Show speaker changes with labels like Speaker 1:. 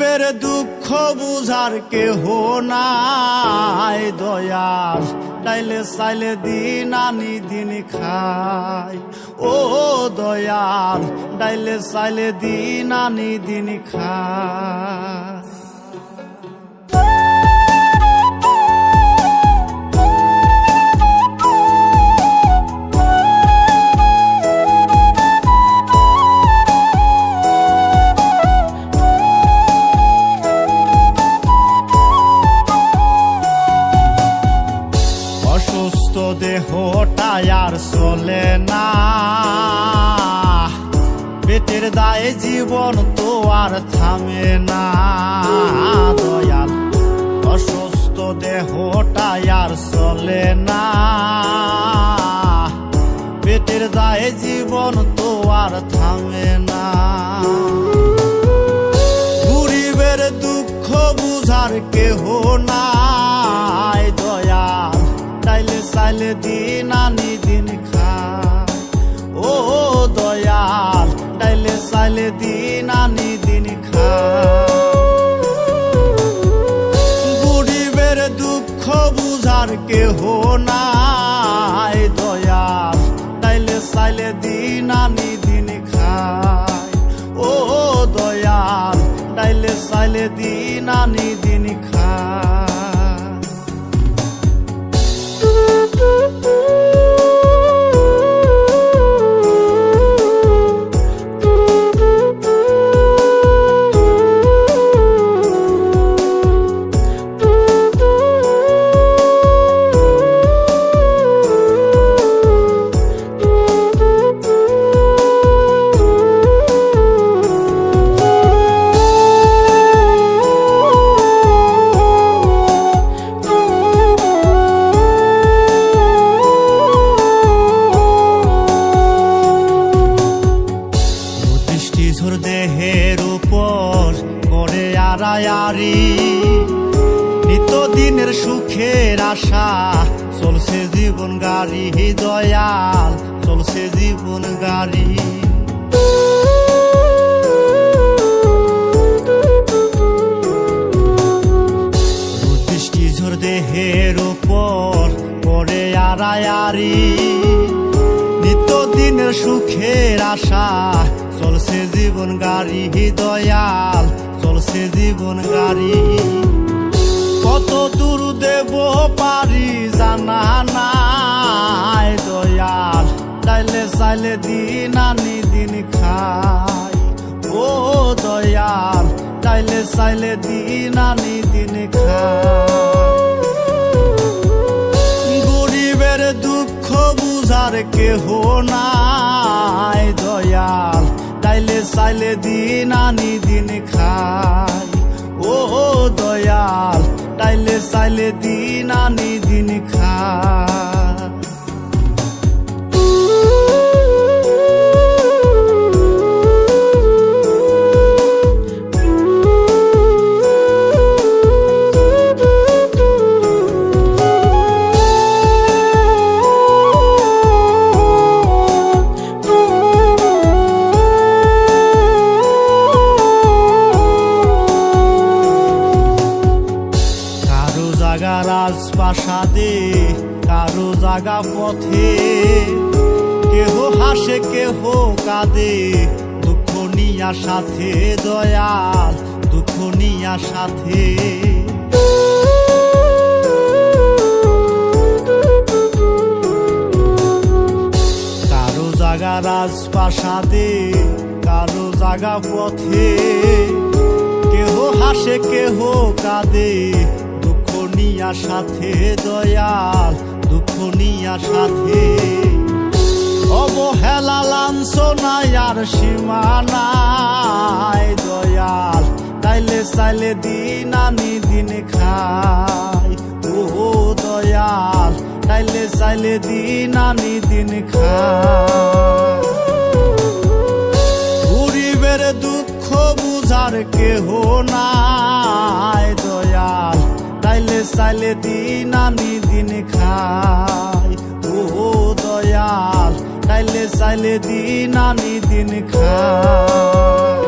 Speaker 1: গরিবের দুঃখ বুঝার কেহ নাই দয়াল, তাইলে চাইলে দিন আনি দিন খাই। ও দয়াল, তাইলে চাইলে দিন আনি দিন খাই। অসুস্থ দেহটাই আর চলে না, পেটের দায়ে জীবন তো আর থামে না দয়াল। অসুস্থ দেহটাই আর চলে না, পেটের দায়ে জীবন তো আর থামে না। গরিবের দুঃখ বুঝার কেহ নাই দয়াল, তাইলে চাইলে দিন আনি দিন খাই। ও দয়াল, তাইলে চাইলে দিন আনি দিন খাই। গরিবের দুঃখ বুঝার কেহ নাই দয়াল, তাইলে চাইলে দিন আনি দিন খাই। ও দয়াল, তাইলে চাইলে দিন আনি দিন খাই। দেহের উপর করে আড়ায়ারি, নিত্যদিনের সুখের আশা চলছে জীবন গাড়ি দয়াল, চলছে জীবন গাড়ি। দৃষ্টিঝোর দেহের উপর করে আড়ায়ারি, নিত্যদিনের সুখের আশা চলছে জীবন গাড়ি দয়াল, চলছে জীবন গাড়ি। কত দূর দেব পারি জানা নাই দয়াল, তাইলে চাইলে দিন আনি দিন খাই। ও দয়াল, তাইলে চাইলে দিন আনি দিন খাই। গরিবের দুঃখ বুঝার কেহ নাই দয়াল, তাইলে চাইলে দিন আনি দিন খাই। ও দয়াল, তাইলে চাইলে দিন আনি দিন খাই। রাজপ্রাসাদে কারো জাগা পথে, কেহ হাসে কেহ কাঁদে দুঃখ নিয়া সাথে দয়াল, দুঃখ নিয়া সাথে। কারো জাগা রাজপ্রাসাদে কারো জাগা পথে, কেহ হাসে কেহ কাঁদে নিয়া সাথে দয়াল, দুঃখ নিয়া সাথে। অবহেলা লাঞ্ছনায় আর সীমা নাই দয়াল, তাইলে চাইলে দিন আনি দিন খাই। ও দয়াল, তাইলে চাইলে দিন আনি দিন খাই। গরিবের দুঃখ বুঝার কেহ নাই দয়াল, তাইলে চাইলে দিন আনি দিন খাই। ও দয়াল, তাইলে চাইলে দিন আনি দিন খাই।